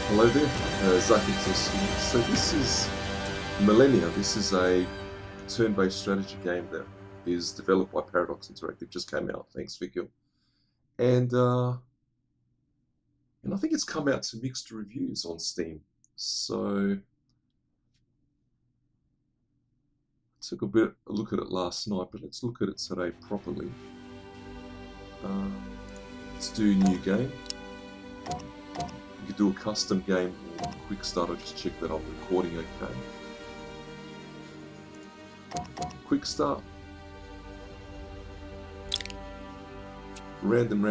Hello there, Zach exists here. So this is Millennia. This is a turn-based strategy game that is developed by Paradox Interactive. Just came out, thanks Vicky. And I think it's come out to mixed reviews on Steam. So I took a look at it last night, but let's look at it today properly. Let's do a new game. You could do a custom game or quick start. I'll just check that I'm recording okay. Quick start. Random.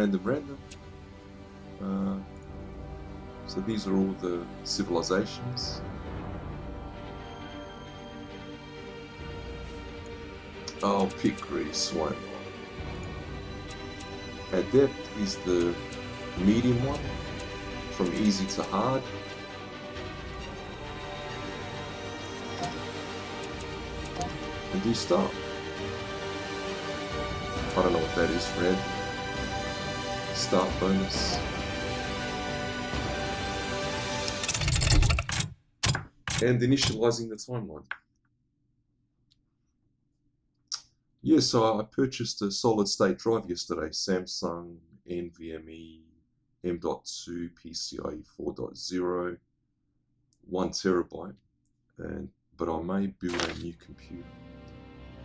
So these are all the civilizations. I'll pick Greece, why not? Adept is the medium one, from easy to hard. And do start. I don't know what that is, Fred. Start bonus. And initializing the timeline. Yeah, so I purchased a solid state drive yesterday, Samsung NVMe M.2 PCIe 4.0, 1 terabyte, but I may build a new computer.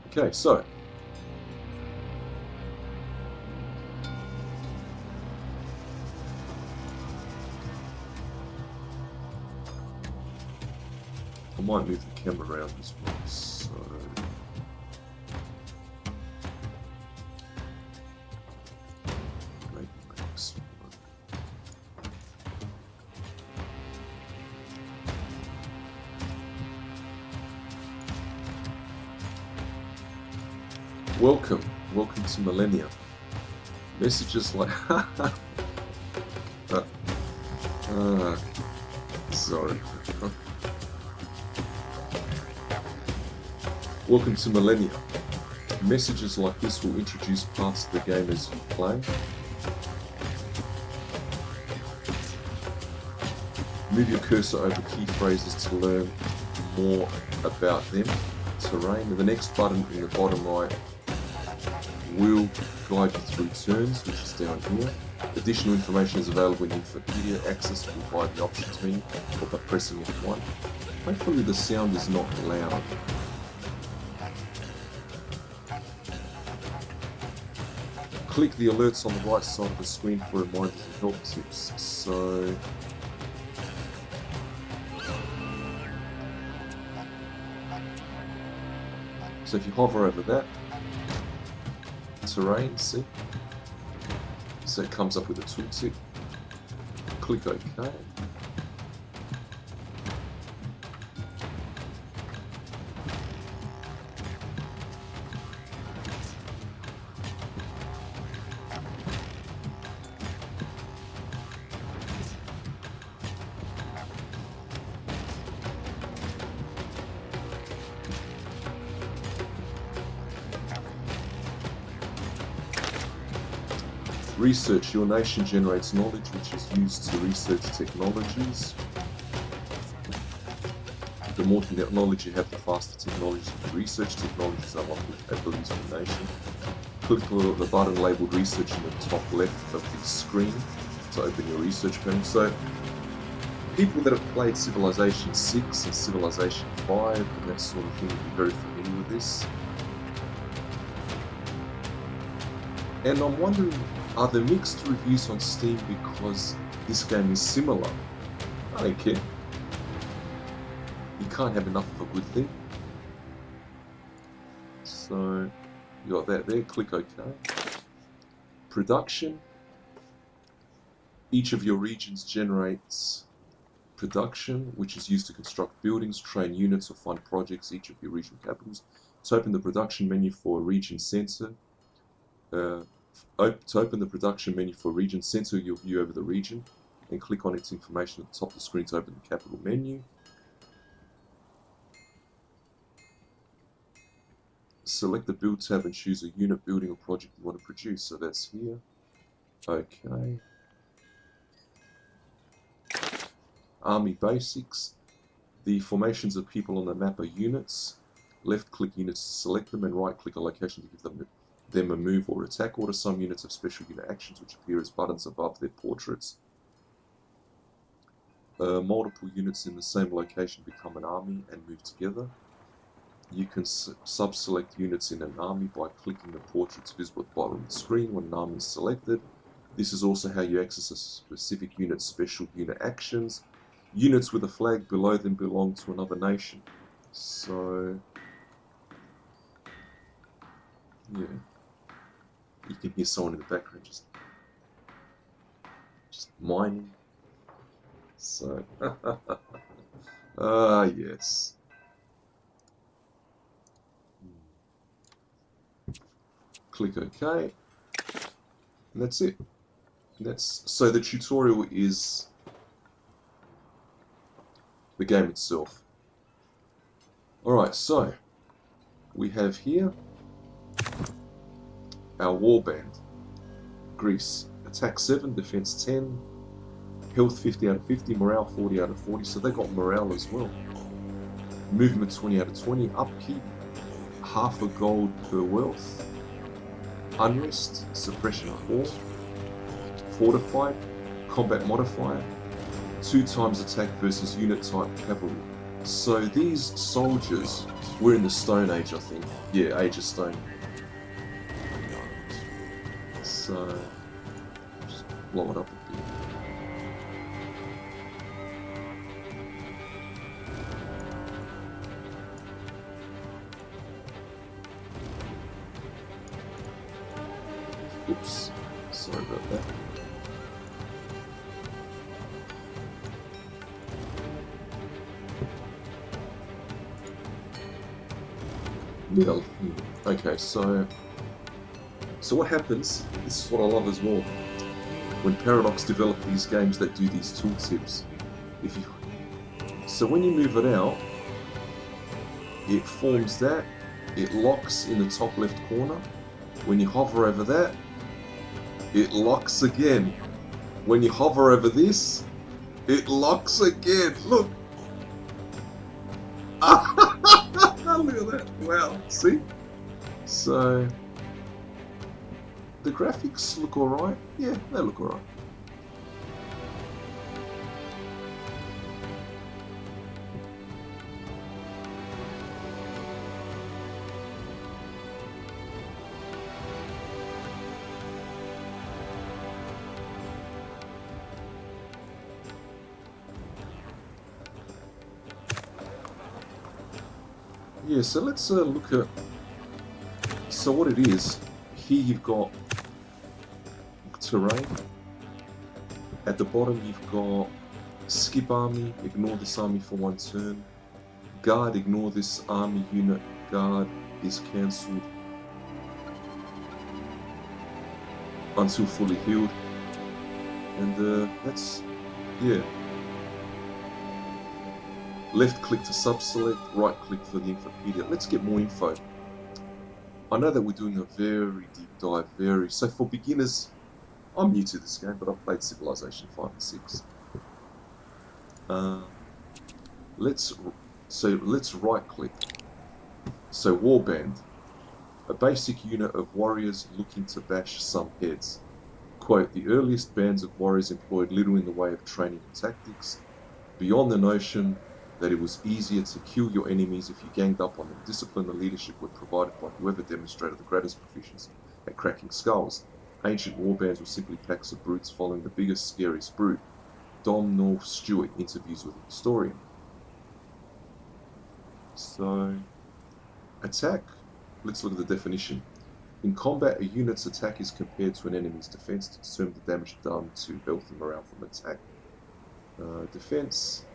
Okay, so I might move the camera around as well. So maybe max. Welcome to Millennia. Messages like sorry. Welcome to Millennia. Messages like this will introduce parts of the game as you play. Move your cursor over key phrases to learn more about them. Terrain, and the next button in the bottom right will guide you through turns, which is down here. Additional information is available in Infopedia. Access via the options menu or by pressing F1. Hopefully the sound is not loud. Click the alerts on the right side of the screen for reminders and help tips. So if you hover over that, terrain, see? So it comes up with a tooltip. Click OK. Research. Your nation generates knowledge which is used to research technologies. The more knowledge you have, the faster technologies you can research. Technologies unlock abilities of the nation. Click the button labelled research in the top left of the screen to open your research panel. So people that have played Civilization 6 and Civilization 5 and that sort of thing will be very familiar with this. And I'm wondering, are there mixed reviews on Steam because this game is similar? I don't care. You can't have enough of a good thing. So you got that there, click OK. Production. Each of your regions generates production, which is used to construct buildings, train units, or fund projects. Each of your regional capitals. To open the production menu for a region center, to open the production menu for a region, center your view over the region and click on its information at the top of the screen to open the capital menu. Select the build tab and choose a unit, building, or project you want to produce. So that's here. Okay. Army basics. The formations of people on the map are units. Left-click units to select them, and right-click a location to give them a move or attack order. Some units have special unit actions which appear as buttons above their portraits. Multiple units in the same location become an army and move together. You can sub-select units in an army by clicking the portraits visible at the bottom of the screen when an army is selected. This is also how you access a specific unit's special unit actions. Units with a flag below them belong to another nation. So, yeah. You can hear someone in the background just mining. So, yes. Click OK. And that's it. So the tutorial is the game itself. Alright, so we have here our warband. Greece. Attack 7, defense 10, health 50 out of 50, morale 40 out of 40, so they got morale as well. Movement 20 out of 20, upkeep, half a gold per wealth, unrest, suppression 4, fortified, combat modifier, 2 times attack versus unit type cavalry. So these soldiers were in the Stone Age, I think. Yeah, Age of Stone. So, just blow it up a bit. Oops, sorry about that. Yeah, okay, so what happens, this is what I love as well, when Paradox develop these games that do these tooltips. So when you move it out, it forms that, it locks in the top left corner. When you hover over that, it locks again. When you hover over this, it locks again. Look! Look at that. Wow. See? So, the graphics look alright. Yeah, they look alright. Yeah, so let's look at, so what it is. Here you've got terrain. At the bottom you've got skip army, ignore this army for 1 turn. Guard, ignore this army unit, guard is cancelled until fully healed. And that's, yeah. Left click to sub-select, right click for the infopedia. Let's get more info. I know that we're doing a very deep dive, so for beginners, I'm new to this game, but I've played Civilization 5 and 6. Let's right click. So warband, a basic unit of warriors looking to bash some heads. Quote, the earliest bands of warriors employed little in the way of training and tactics, beyond the notion that it was easier to kill your enemies if you ganged up on them. Discipline and leadership were provided by whoever demonstrated the greatest proficiency at cracking skulls. Ancient warbands were simply packs of brutes following the biggest, scariest brute. Dom North Stewart interviews with a historian. So, attack. Let's look at the definition. In combat, a unit's attack is compared to an enemy's defense to determine the damage done to health and morale from attack. Defense.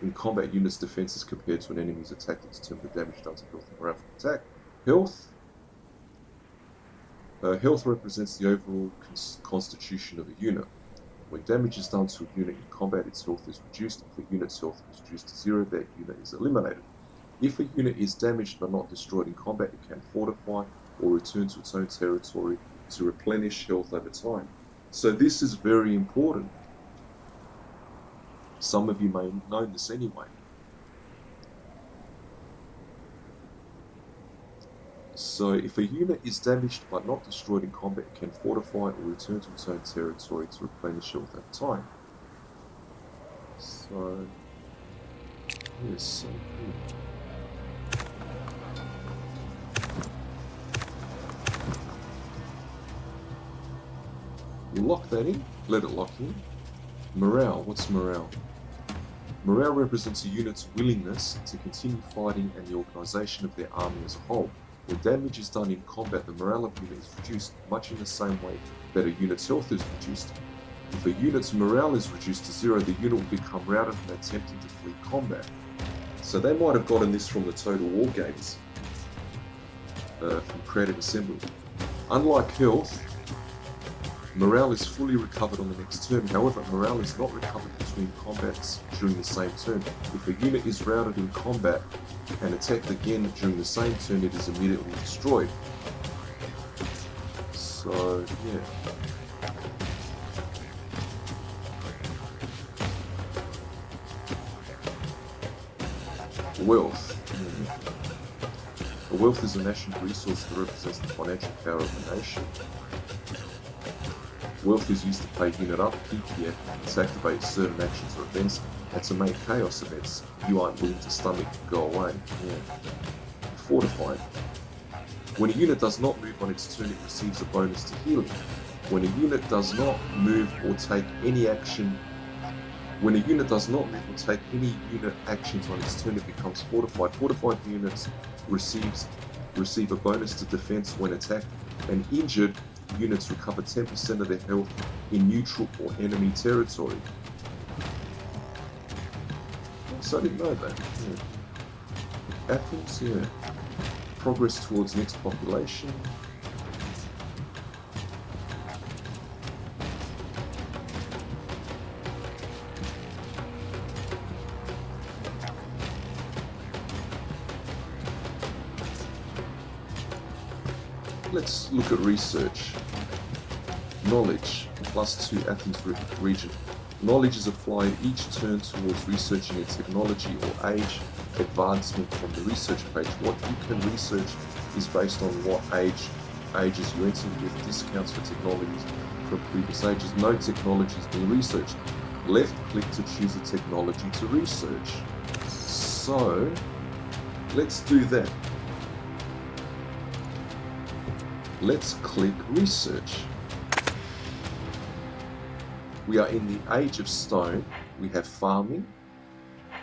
In combat, unit's defense is compared to an enemy's attack to determine the damage done to health and morale from attack. Health. Health represents the overall constitution of a unit. When damage is done to a unit in combat, its health is reduced. If a unit's health is reduced to 0, that unit is eliminated. If a unit is damaged but not destroyed in combat, it can fortify or return to its own territory to replenish health over time. So this is very important. Some of you may know this anyway. So if a unit is damaged but not destroyed in combat, it can fortify or return to its own territory to replenish health at time. So, yes, so good. We'll lock that in, let it lock in. Morale, what's morale? Morale represents a unit's willingness to continue fighting and the organisation of their army as a whole. When damage is done in combat, the morale of a unit is reduced, much in the same way that a unit's health is reduced. If a unit's morale is reduced to 0, the unit will become routed when attempting to flee combat. So they might have gotten this from the Total War games, from Creative Assembly. Unlike health, morale is fully recovered on the next turn. However, morale is not recovered between combats during the same turn. If a unit is routed in combat and attacked again during the same turn, it is immediately destroyed. So, yeah. Wealth. Wealth is a national resource that represents the financial power of a nation. Wealth is used to pay unit upkeep, to activate certain actions or events, and to make chaos events you aren't willing to stomach go away. Fortified. When a unit does not move on its turn, it receives a bonus to healing. When a unit does not move or take any action unit actions on its turn, it becomes fortified. Fortified units receive a bonus to defense when attacked, and injured units recover 10% of their health in neutral or enemy territory. So I didn't know that. Yeah. Athens, yeah. Progress towards next population. Let's look at research. Knowledge, +2 Athens region. Knowledge is applied each turn towards researching a technology or age advancement from the research page. What you can research is based on what ages you enter with discounts for technologies from previous ages. No technology is being researched. Left click to choose a technology to research. So, let's do that. Let's click research. We are in the Age of Stone. We have farming,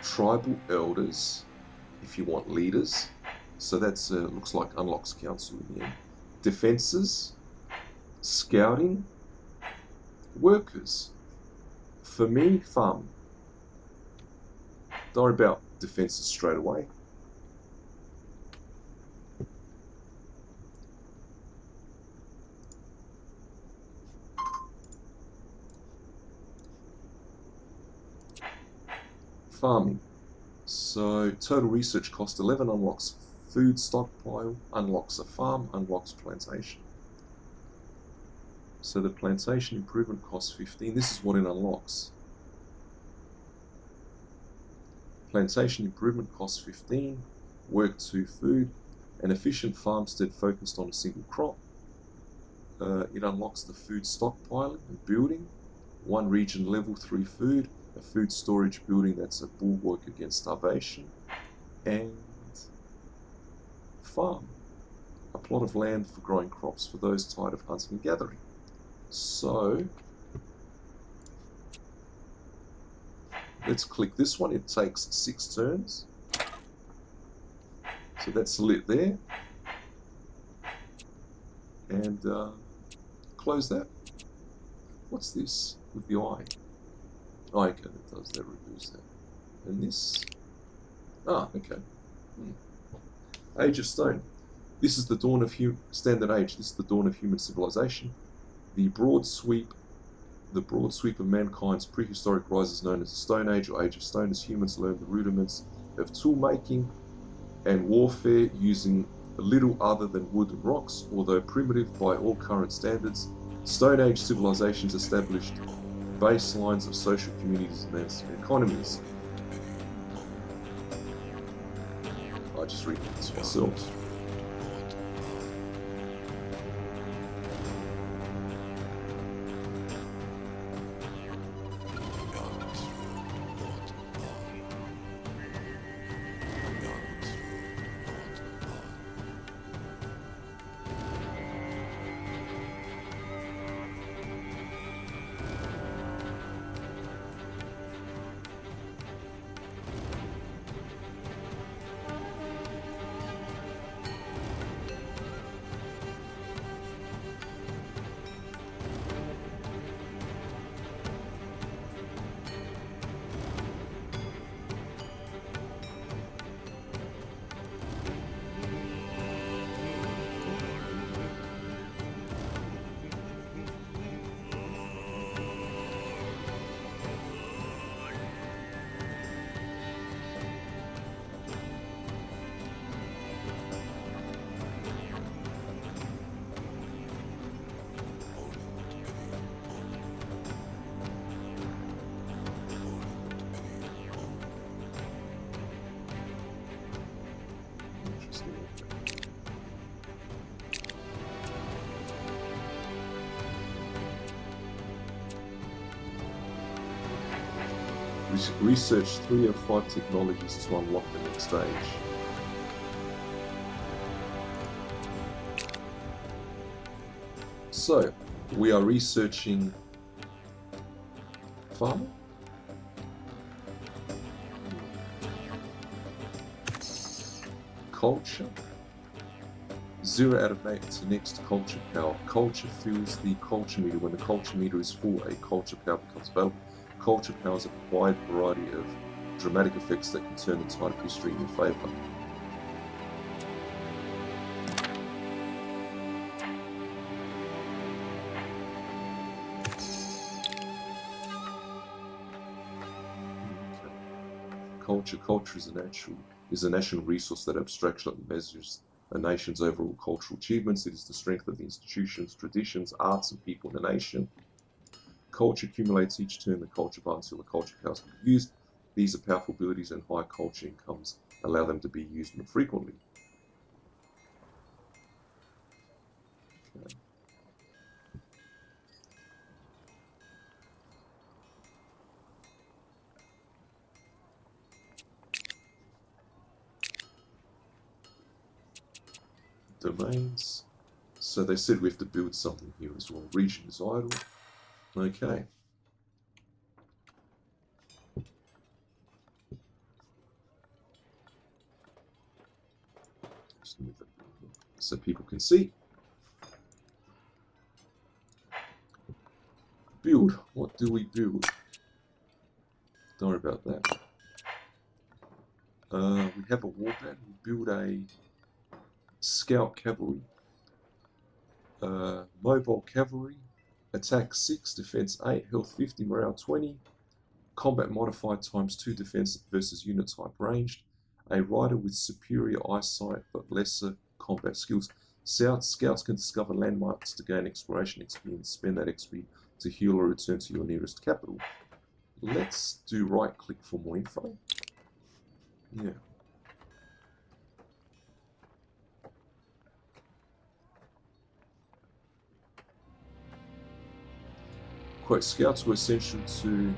tribal elders, if you want leaders. So that's looks like unlocks council in the end. Defenses, scouting, workers. For me, farming. Don't worry about defenses straight away. Farming. So total research cost 11, unlocks food stockpile, unlocks a farm, unlocks plantation. So the plantation improvement costs 15. This is what it unlocks. Plantation improvement costs 15. Work 2 food. An efficient farmstead focused on a single crop. It unlocks the food stockpiling and building. 1 region level 3 food. A food storage building that's a bulwark against starvation, and farm, a plot of land for growing crops for those tired of hunting and gathering. So let's click this one. It takes 6 turns, so that's lit there, and close that. What's this with the eye? Oh, okay, that does, that removes that. And this, okay. Age of Stone. This is the dawn of standard age. This is the dawn of human civilization. The broad sweep of mankind's prehistoric rise is known as the Stone Age or Age of Stone, as humans learn the rudiments of tool making and warfare using little other than wood and rocks. Although primitive by all current standards, Stone Age civilizations established baselines of social communities and their economies. I just read this myself. Research 3 of 5 technologies to unlock the next stage. So, we are researching farming, culture, 0 out of 8 to next culture power. Culture fills the culture meter. When the culture meter is full, a culture power becomes available. Culture power is a wide variety of dramatic effects that can turn the tide of history in your favour. Culture is a national resource that abstractly measures a nation's overall cultural achievements. It is the strength of the institutions, traditions, arts, and people in a nation. Culture accumulates each turn the culture bar until the culture powers can be used. These are powerful abilities, and high culture incomes allow them to be used more frequently. Okay. Domains. So they said we have to build something here as well. Region is idle. Okay. Just move that so people can see. Build. What do we build? Don't worry about that. We have a warband. We build a scout cavalry. Mobile cavalry. Attack 6, defense 8, health 50, morale 20. Combat modified ×2 defense versus unit type ranged. A rider with superior eyesight but lesser combat skills. Scouts can discover landmarks to gain exploration XP and spend that XP to heal or return to your nearest capital. Let's do right click for more info. Yeah. Quote, Scouts were essential to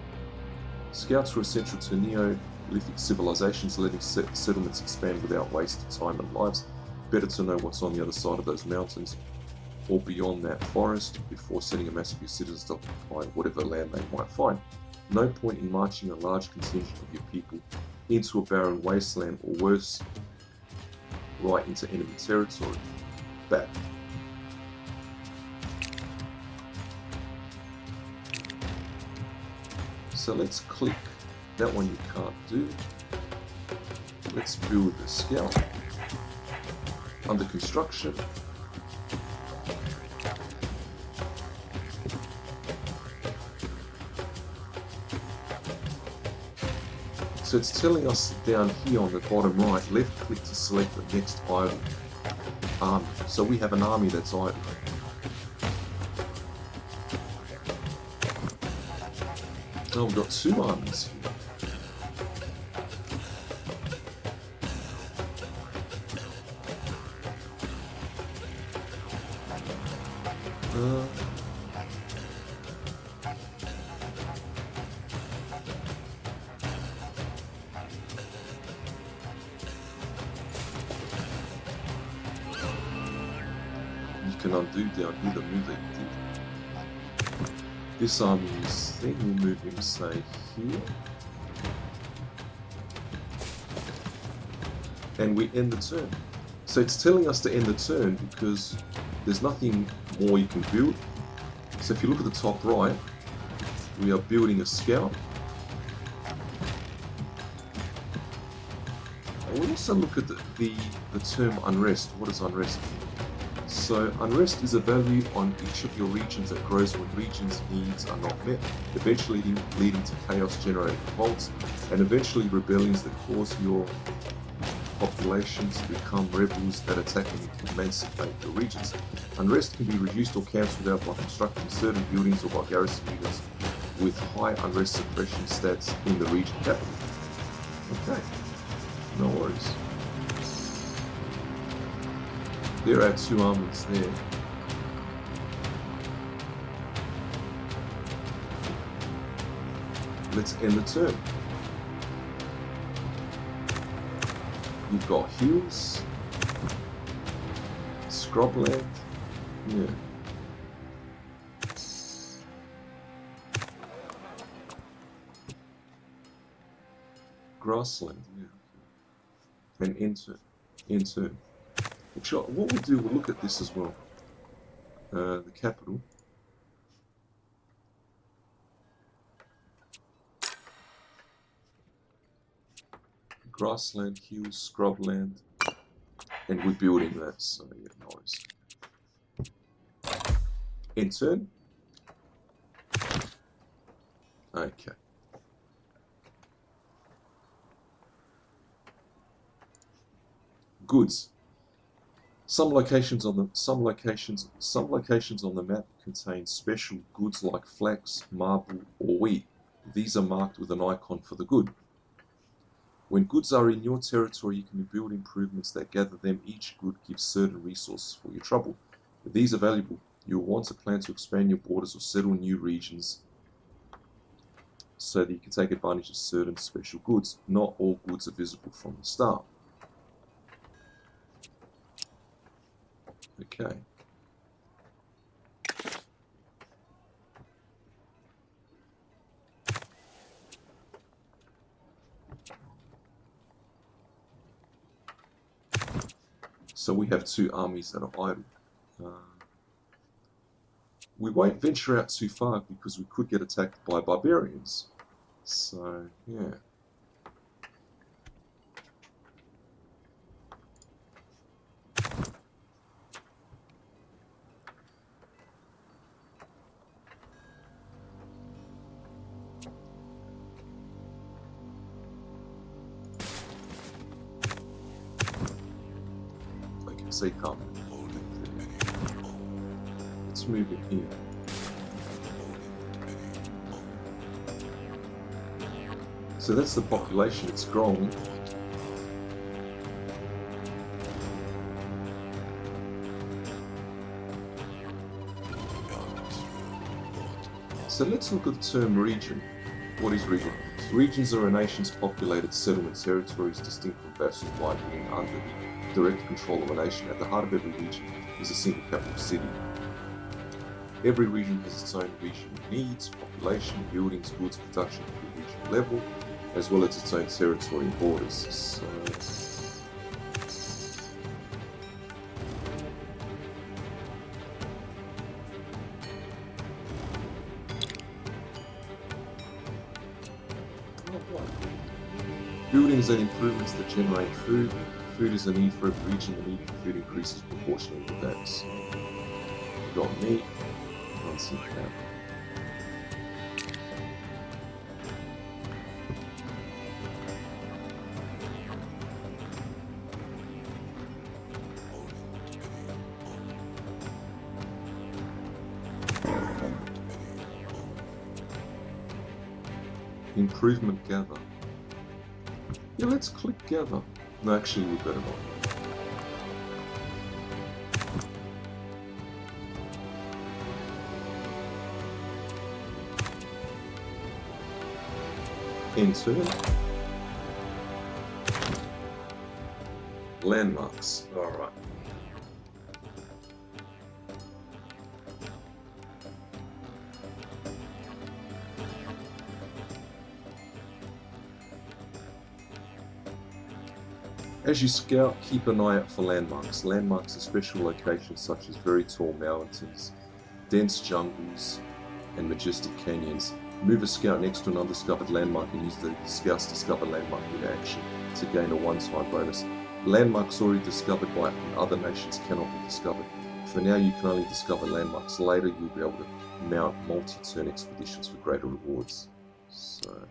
Neolithic civilizations, letting settlements expand without wasting time and lives. Better to know what's on the other side of those mountains or beyond that forest before sending a mass of your citizens to occupy whatever land they might find. No point in marching a large contingent of your people into a barren wasteland, or worse, right into enemy territory. Bad. So let's click. That one you can't do. Let's build a scout. Under construction. So it's telling us down here on the bottom right, left click to select the next idle army. So we have an army that's idle. Oh, we've got 2 armies here. You can undo down here the move that you did. This army is then we'll move him, say, here. And we end the turn. So it's telling us to end the turn because there's nothing more you can build. So if you look at the top right, we are building a scout. And we also look at the term unrest. What is unrest? So unrest is a value on each of your regions that grows when regions' needs are not met, eventually leading to chaos-generating revolts, and eventually rebellions that cause your populations to become rebels that attack and emancipate your regions. Unrest can be reduced or cancelled out by constructing certain buildings or by garrison units with high unrest suppression stats in the region capital. Okay, no worries. There are 2 armies there. Let's end the turn. You've got hills, scrubland, yeah. Grassland, yeah. And end turn. What we'll do, we'll look at this as well. The capital. Grassland, hills, scrubland, and we're building that, so yeah, nice. End turn. Okay. Goods. Some locations on the map contain special goods like flax, marble, or wheat. These are marked with an icon for the good. When goods are in your territory, you can build improvements that gather them. Each good gives certain resources for your trouble. If these are valuable, you will want to plan to expand your borders or settle new regions so that you can take advantage of certain special goods. Not all goods are visible from the start. Okay. So we have 2 armies that are idle. We won't venture out too far because we could get attacked by barbarians. So, yeah. Okay, say come. Let's move it here. So that's the population, it's growing. So let's look at the term region. What is region? Regions are a nation's populated settlement territories distinct from vassals by being under the direct control of a nation. At the heart of every region is a single capital city. Every region has its own regional needs, population, buildings, goods, production at the regional level, as well as its own territory and borders. So, buildings and improvements that generate food. Food is a need for every region. The need for food increases proportionally with that. So, you've got meat, once you have. Improvement gather. Yeah, let's click gather. No, actually we better not. Enter. Landmarks. Alright. As you scout, keep an eye out for landmarks. Landmarks are special locations such as very tall mountains, dense jungles, and majestic canyons. Move a scout next to an undiscovered landmark and use the Scout's Discover Landmark in action to gain a one-time bonus. Landmarks already discovered by other nations cannot be discovered. For now, you can only discover landmarks. Later, you'll be able to mount multi-turn expeditions for greater rewards. So...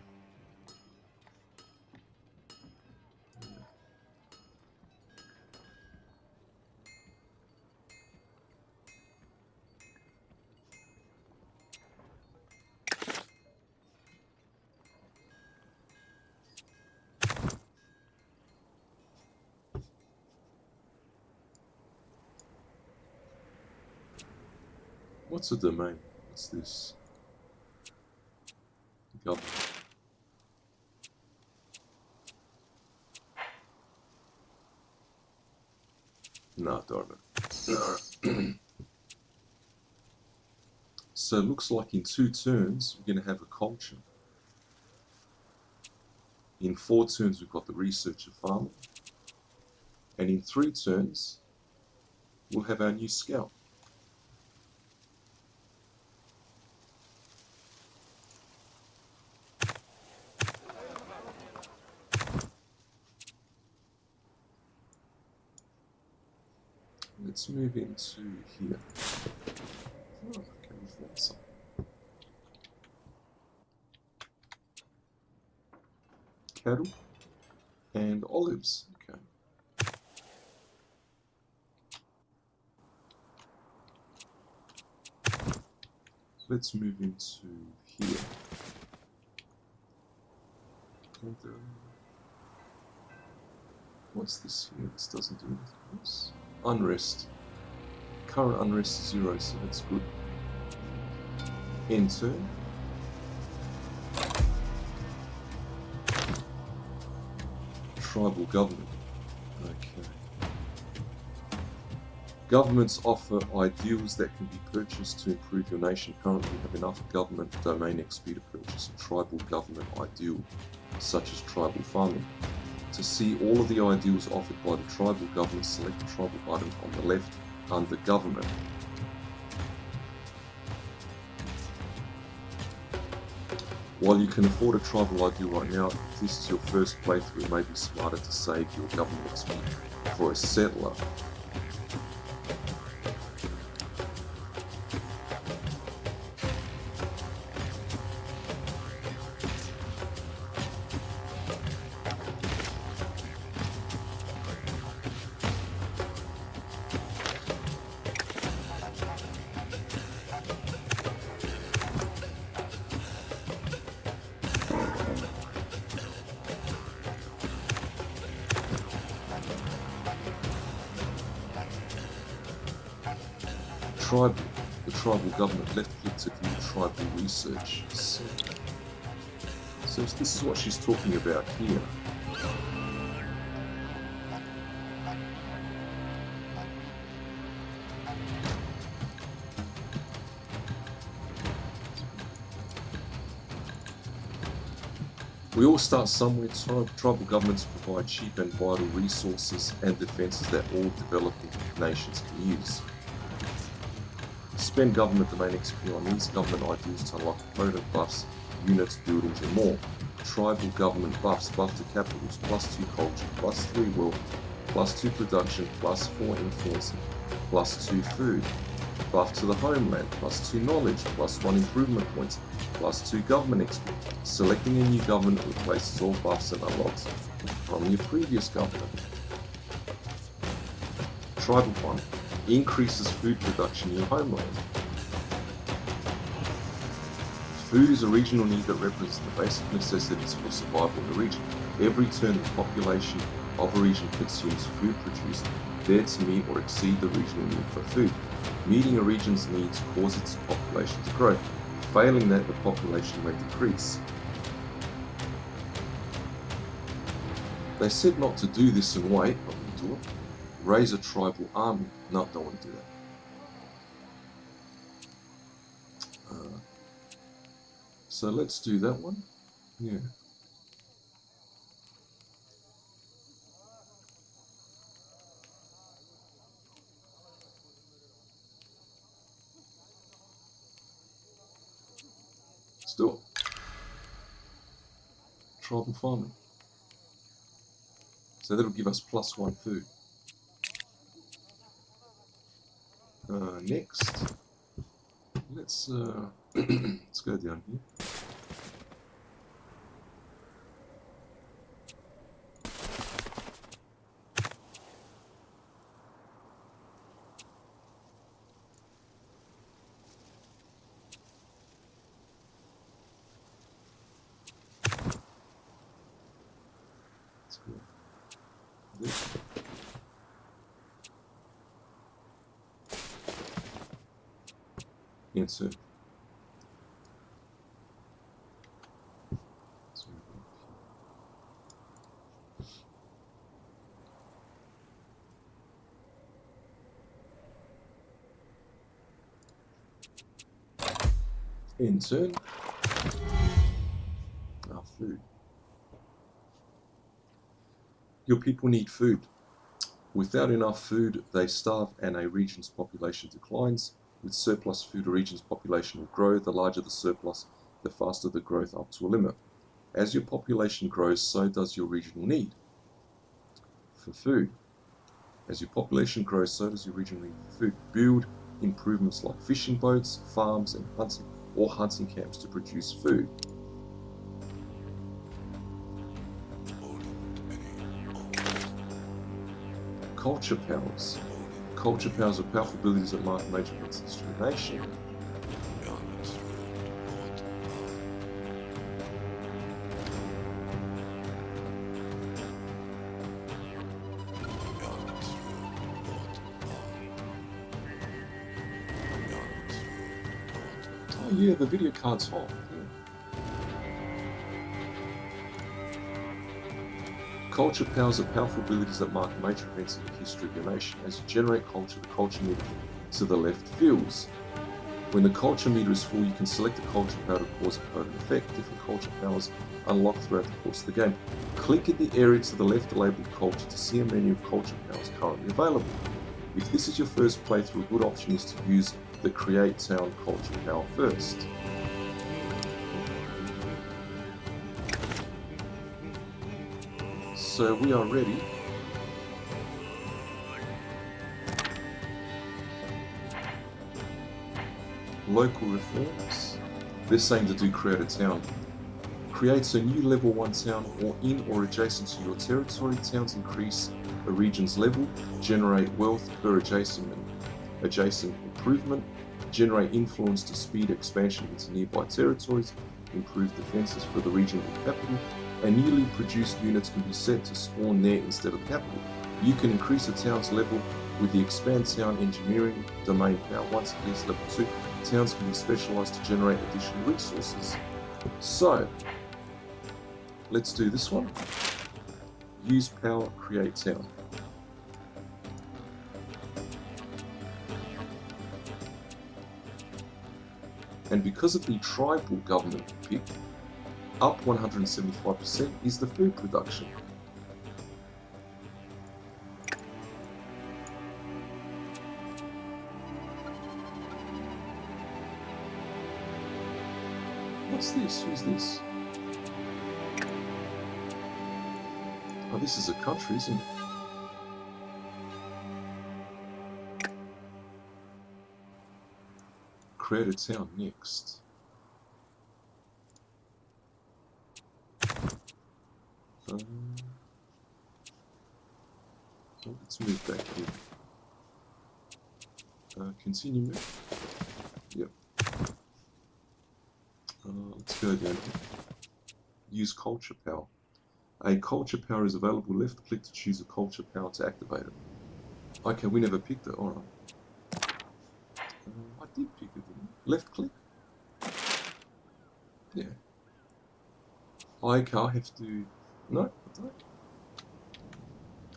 what's a domain? What's this? Government. No, darn it. No. So it looks like in 2 turns we're going to have a culture. In 4 turns we've got the researcher farmer. And in 3 turns we'll have our new scout. Let's move into here. Oh, okay, we found some. Cattle and olives. Okay. Let's move into here. And, what's this here? This doesn't do anything else. Unrest. Current unrest is 0, so that's good. Enter. Tribal government. Okay. Governments offer ideals that can be purchased to improve your nation. Currently, you have enough government domain XP to purchase a tribal government ideal, such as tribal farming. To see all of the ideals offered by the tribal government, select the tribal button on the left under government. While you can afford a tribal ideal right now, if this is your first playthrough, it may be smarter to save your government XP for a settler. The tribal government left click to view tribal research. So this is what she's talking about here. We all start somewhere. Tribal governments provide cheap and vital resources and defences that all developing nations can use. Spend government domain XP on these government ideals to unlock opponent buffs, units, buildings, and more. Tribal government buffs: buff to capitals, +2 culture, +3 wealth, +2 production, +4 influence, +2 food. Buff to the homeland, +2 knowledge, +1 improvement points, +2 government XP. Selecting a new government replaces all buffs and unlocks from your previous government. Tribal farming increases food production in your homeland. Food is a regional need that represents the basic necessities for survival in a region. Every turn the population of a region consumes food produced there to meet or exceed the regional need for food. Meeting a region's needs causes its population to grow. Failing that, the population may decrease. They said not to do this and wait, but we do it. Raise a tribal army. No, don't want to do that. So let's do that one. Yeah. Still. Tribal farming. So that'll give us +1 food. Next, let's let's go down here. Let's go there. Insert. In turn, our food. Your people need food. Without enough food, they starve and a region's population declines. With surplus food, a region's population will grow. The larger the surplus, the faster the growth up to a limit. As your population grows, so does your regional need for food. As your population grows, so does your regional need for food. Build improvements like fishing boats, farms, and hunting camps to produce food. Culture powers. Culture powers are powerful abilities that mark major events in history of the nation. Oh yeah, the video card's hot. Culture powers are powerful abilities that mark major events in the history of your nation. As you generate culture, the culture meter to the left fills. When the culture meter is full, you can select a culture power to cause a potent effect. Different culture powers unlock throughout the course of the game. Click in the area to the left labeled culture to see a menu of culture powers currently available. If this is your first playthrough, a good option is to use the Create Town culture power first. So we are ready. Local reforms. They're saying to do create a town. Creates a new level 1 town or in or adjacent to your territory. Towns increase a region's level, generate wealth per adjacent improvement, generate influence to speed expansion into nearby territories, improve defenses for the regional capital, and newly produced units can be set to spawn there instead of the capital. You can increase a town's level with the Expand Town Engineering domain power. Once it is level 2, towns can be specialized to generate additional resources. So, let's do this one. Use power, create town. And because of the tribal government pick, up 175% is the food production. What's this? Who's this? Oh, this is a country, isn't it? Create a town next. Let's move back here. Continue move. Yep. Let's go down here. Use culture power. A culture power is available. Left click to choose a culture power to activate it. Okay, we never picked it. Alright. I did pick it, didn't I? Left click? Yeah. Okay, I have to... No, I don't.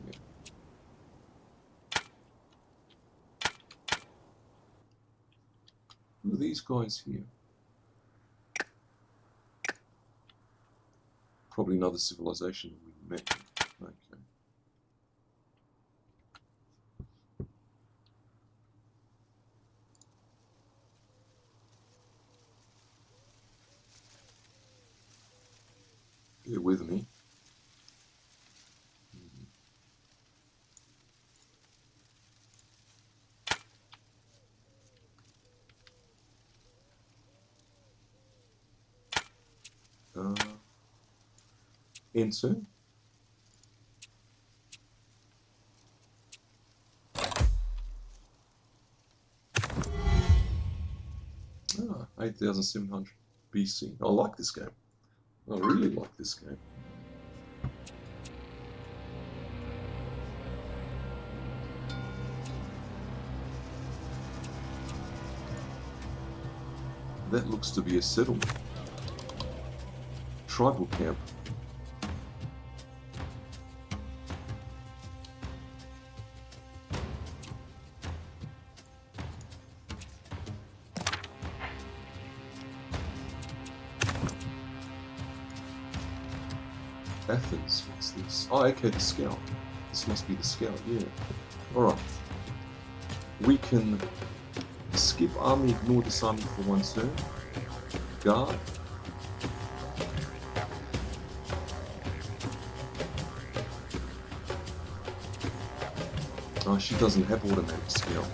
Yeah. Who are these guys here? Probably another civilization that we met. Okay. Bear with me. Enter. Ah, 8700 BC. I like this game. I really like this game. That looks to be a settlement. Tribal camp. Athens, what's this? Oh, okay, the scout. This must be the scout, yeah. Alright. We can skip army, ignore disarming for one turn. Guard. Oh, she doesn't have automatic scout.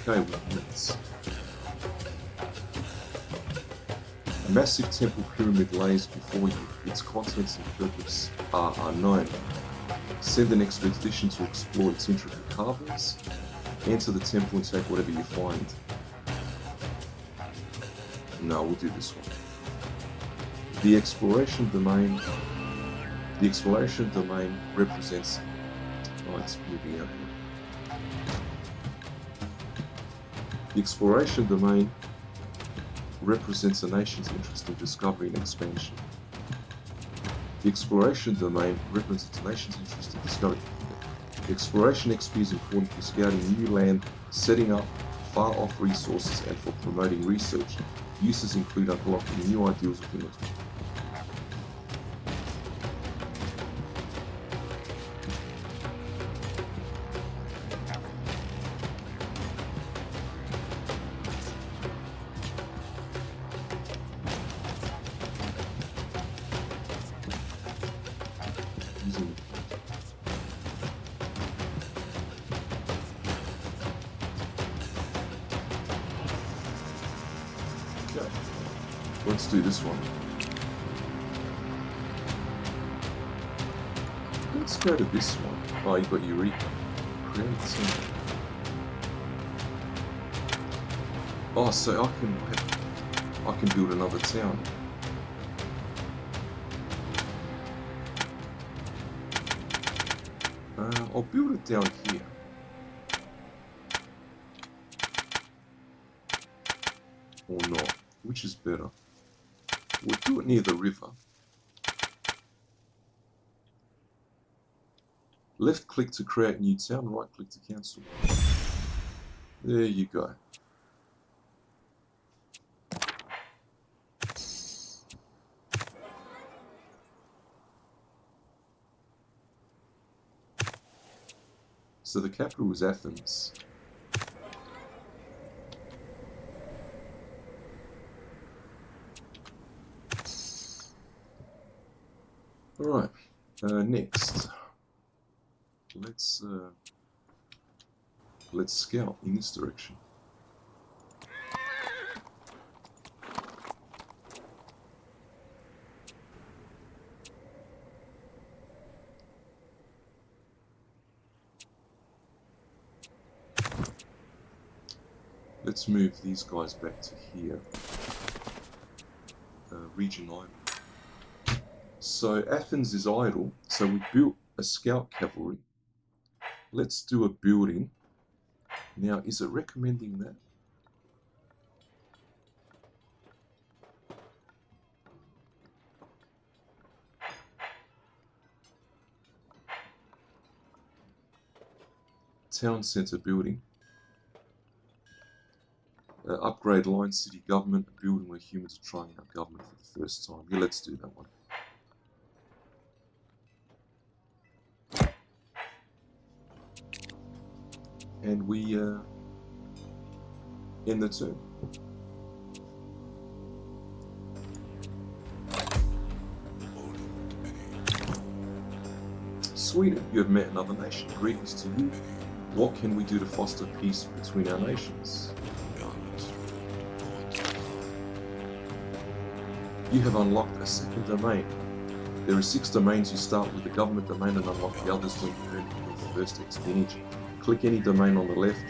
Okay, let's... A massive temple pyramid lays before you. Its contents and purpose are unknown. Send an expedition to explore its intricate carvings. Enter the temple and take whatever you find. No, we'll do this one. The exploration domain represents... Oh, it's moving out here. The exploration domain represents a nation's interest in discovery and expansion. The exploration domain represents a nation's interest in discovery. The exploration XP is important for scouting new land, setting up far-off resources, and for promoting research. Uses include unlocking new ideals within it. Let's do this one. Let's go to this one. Oh, you got Eureka. Create something. Oh, so I can build another town. I'll build it down here. Or not. Which is better? We'll do it near the river. Left click to create new town, right click to cancel. There you go. So the capital was Athens. Alright, next, let's scout in this direction. Let's move these guys back to here. Region idle. So Athens is idle, so we built a scout cavalry. Let's do a building. Now, is it recommending that? Town centre building. Upgrade line city government, a building where humans are trying out government for the first time. Yeah, let's do that one. And we end the turn. Sweden, you have met another nation. Greetings to you. What can we do to foster peace between our nations? You have unlocked a second domain. There are 6 domains. You start with the government domain and unlock the others when you earn your first XP energy. Click any domain on the left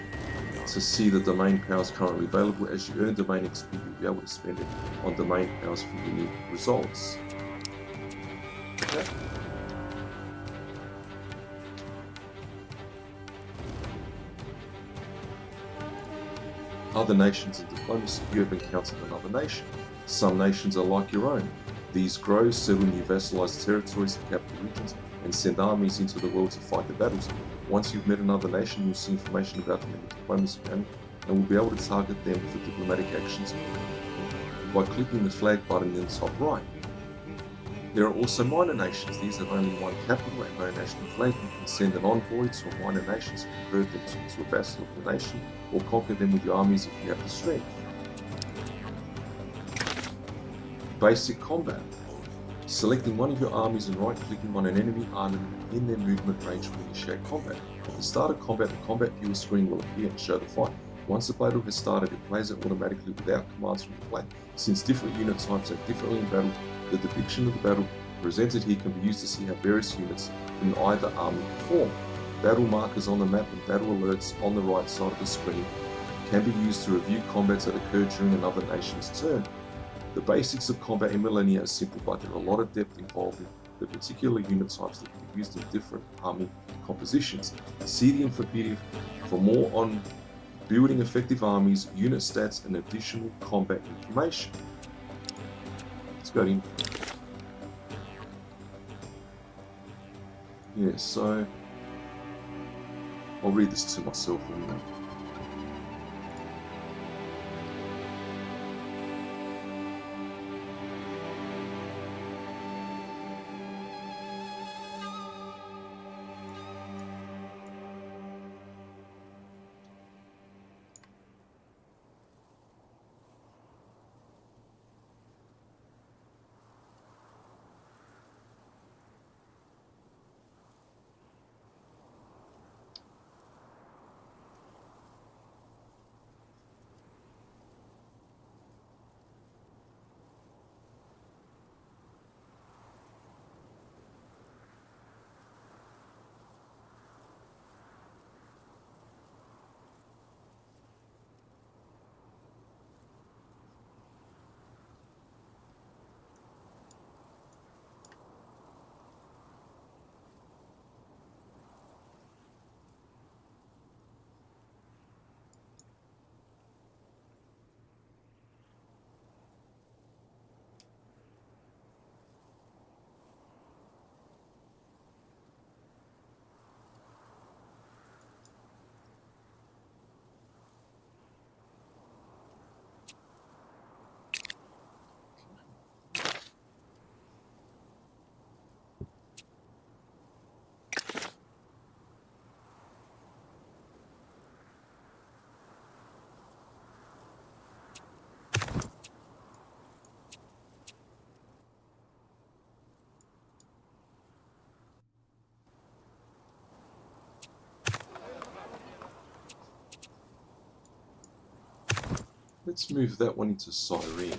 to see the domain powers currently available. As you earn domain XP, you'll be able to spend it on domain powers for unique results. Okay. Other nations in diplomacy. You have encountered another nation. Some nations are like your own. These grow, settle new vassalized territories and capital regions, and send armies into the world to fight the battles. Once you've met another nation, you'll see information about them in the diplomacy panel, and will be able to target them for diplomatic actions by clicking the flag button in the top right. There are also minor nations. These have only one capital and no national flag. You can send an envoy to a minor nation to convert them to a vassal of the nation, or conquer them with your armies if you have the strength. Basic combat. Selecting one of your armies and right-clicking on an enemy army in their movement range will initiate combat. At the start of combat, the combat viewer screen will appear and show the fight. Once the battle has started, it plays it automatically without commands from the play. Since different unit types act differently in battle, the depiction of the battle presented here can be used to see how various units in either army perform. Battle markers on the map and battle alerts on the right side of the screen can be used to review combats that occur during another nation's turn. The basics of combat in Millennia are simple, but there are a lot of depth involved in the particular unit types that can be used in different army compositions. See the infographic for more on building effective armies, unit stats, and additional combat information. Let's go in. Yeah, so I'll read this to myself anyway. Let's move that one into Cyrene.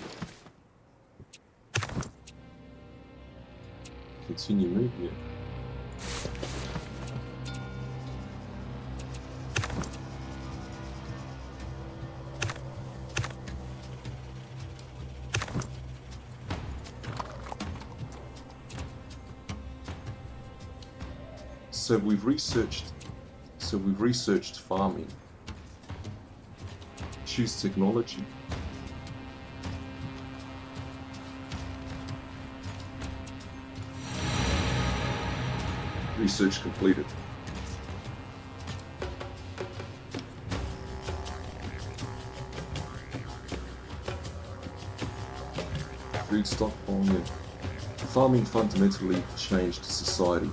Continue moving it. So we've researched farming. Choose technology. Research completed. Food stockpiling. Farming fundamentally changed society.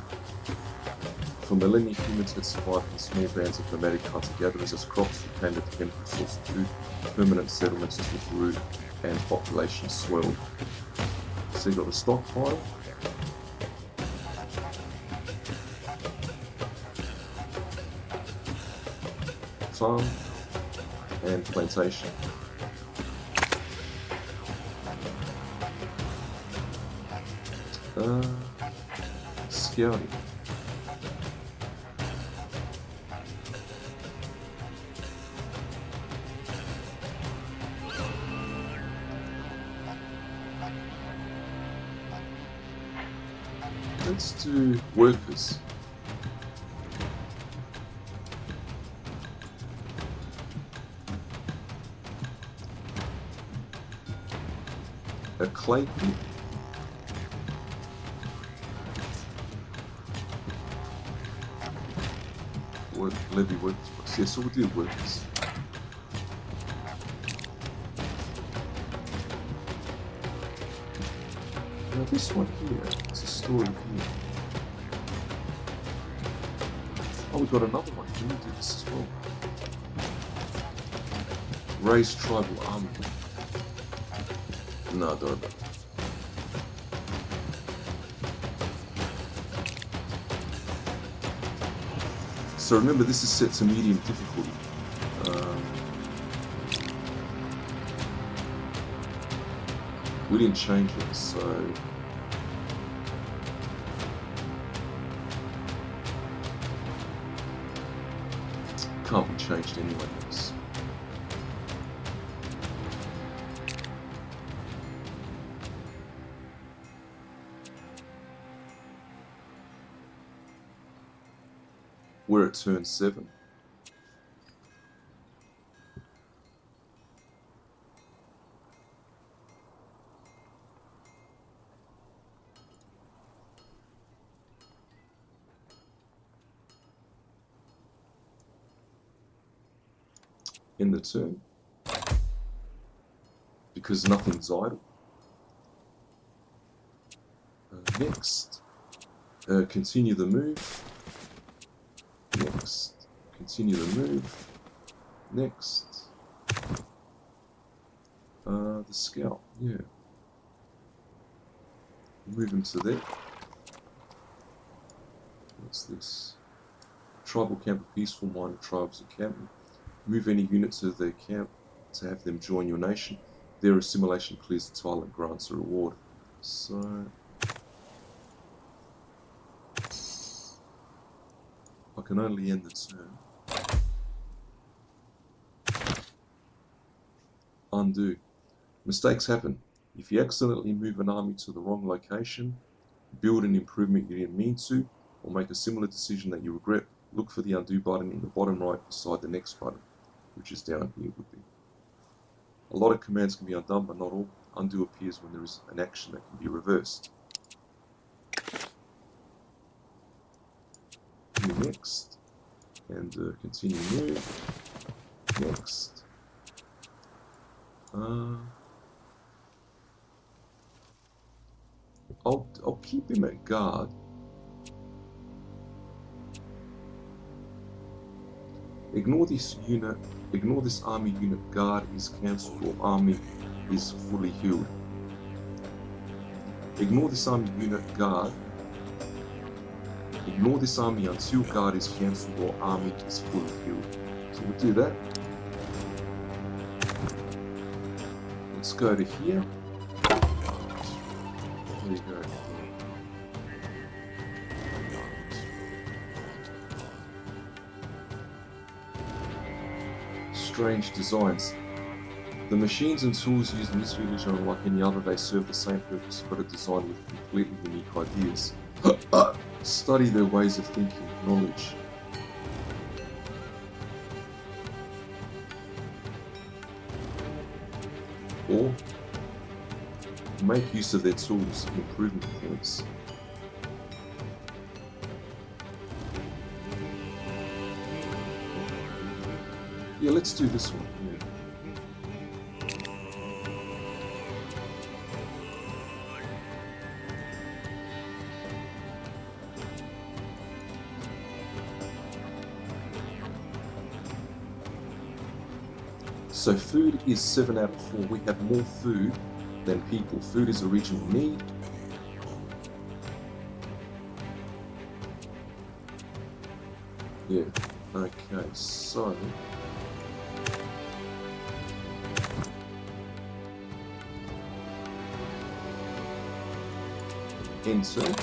For millennia, humans had survived in small bands of nomadic hunter-gatherers as crops became a dependable source of food, permanent settlements took root, and population swelled. So you've got the stockpile. Farm and plantation. Scouting. Let's do workers. A clay pit. Levy workers. Yeah, so we'll do workers. Now this one here, it's a story here. Oh, we've got another one. Can we do this as well? Raise tribal army. No, don't. So remember, this is set to medium difficulty. We didn't change it, so can't be changed anyway. This. We're at turn 7. In the turn, because nothing's idle. Next, continue the move. Next, continue the move. Next, the scout, yeah. Move him to there. What's this? Tribal camp of peaceful minded tribes encampment. Move any units to their camp to have them join your nation. Their assimilation clears the tile and grants a reward. So I can only end the turn. Undo. Mistakes happen. If you accidentally move an army to the wrong location, build an improvement you didn't mean to, or make a similar decision that you regret, look for the undo button in the bottom right beside the next button, which is down here would be. A lot of commands can be undone, but not all. Undo appears when there is an action that can be reversed. Do next, and continue move. Next. I'll keep him at guard. Ignore this army unit. Guard is cancelled or army is fully healed. Ignore this army unit. Guard. Ignore this army until guard is cancelled or army is fully healed. So we'll do that. Let's go to here. There you go. Strange designs. The machines and tools used in this village are unlike any other. They serve the same purpose but are designed with completely unique ideas. Study their ways of thinking, knowledge. Or make use of their tools, improvement points. Yeah, let's do this one. Yeah. So food is 7 out of 4. We have more food than people. Food is original need. Yeah, okay, so enter.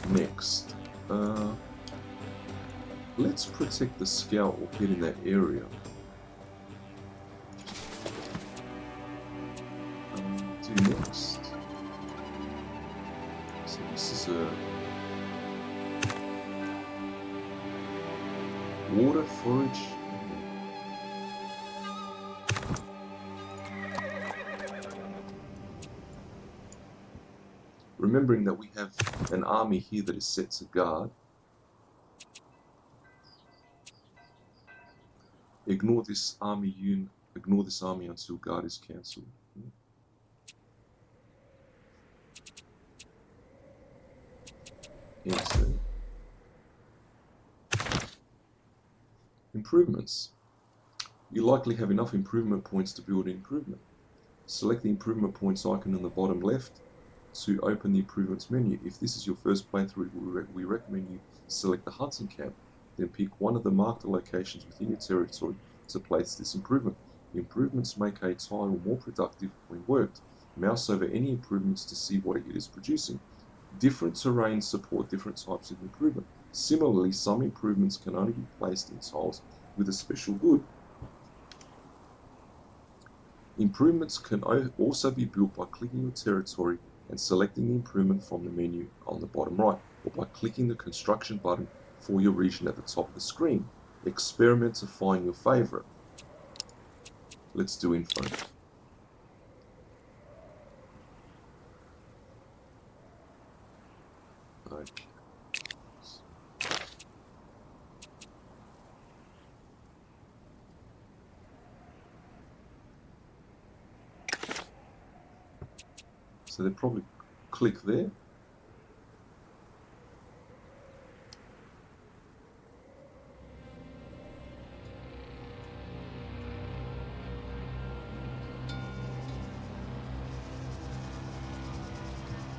Next, let's protect the scout or head in that area. Do next. So this is a water forage. Remembering that we have an army here that is set to guard. Ignore this army until guard is cancelled. Enter. Improvements. You likely have enough improvement points to build an improvement. Select the improvement points icon in the bottom left to open the improvements menu. If this is your first playthrough, we recommend you select the hunting camp, then pick one of the marked locations within your territory to place this improvement. Improvements make a tile more productive when worked. Mouse over any improvements to see what it is producing. Different terrains support different types of improvement. Similarly, some improvements can only be placed in tiles with a special good. Improvements can also be built by clicking your territory and selecting the improvement from the menu on the bottom right, or by clicking the construction button for your region at the top of the screen. Experiment to find your favorite. Let's do info. Okay. So they probably click there.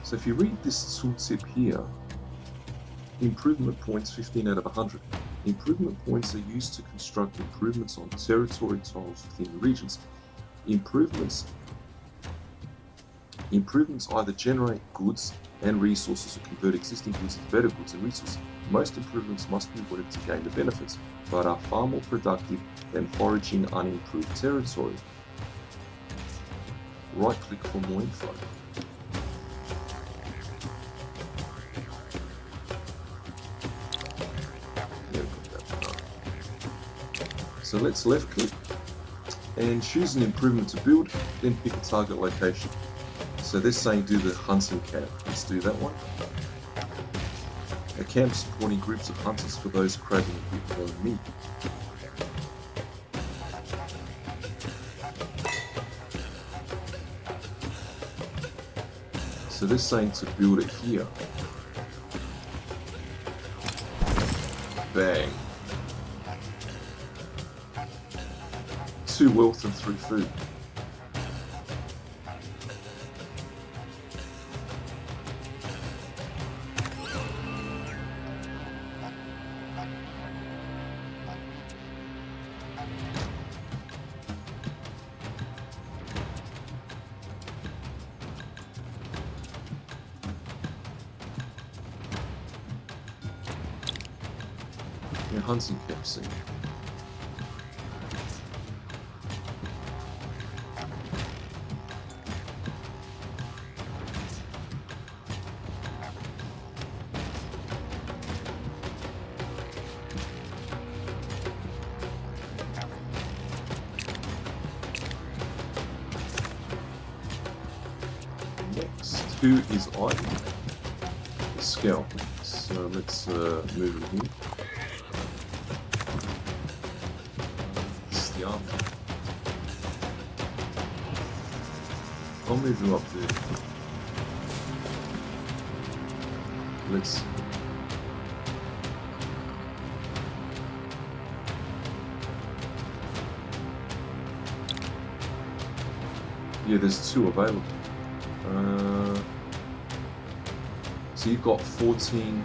So if you read this tooltip here, improvement points 15 out of 100. Improvement points are used to construct improvements on territory tiles within the regions. Improvements either generate goods and resources or convert existing goods into better goods and resources. Most improvements must be worked to gain the benefits, but are far more productive than foraging unimproved territory. Right click for more info. So let's left click and choose an improvement to build, then pick a target location. So they're saying do the hunting camp. Let's do that one. A camp supporting groups of hunters for those craving a bit more meat. So they're saying to build it here. Bang. 2 wealth and 3 food. Yeah, hunting camp scene. Next, who is idle? The scout. So let's move in here. This is the army. I'll move you up there. Let's. Yeah, there's 2 available. So you've got 14.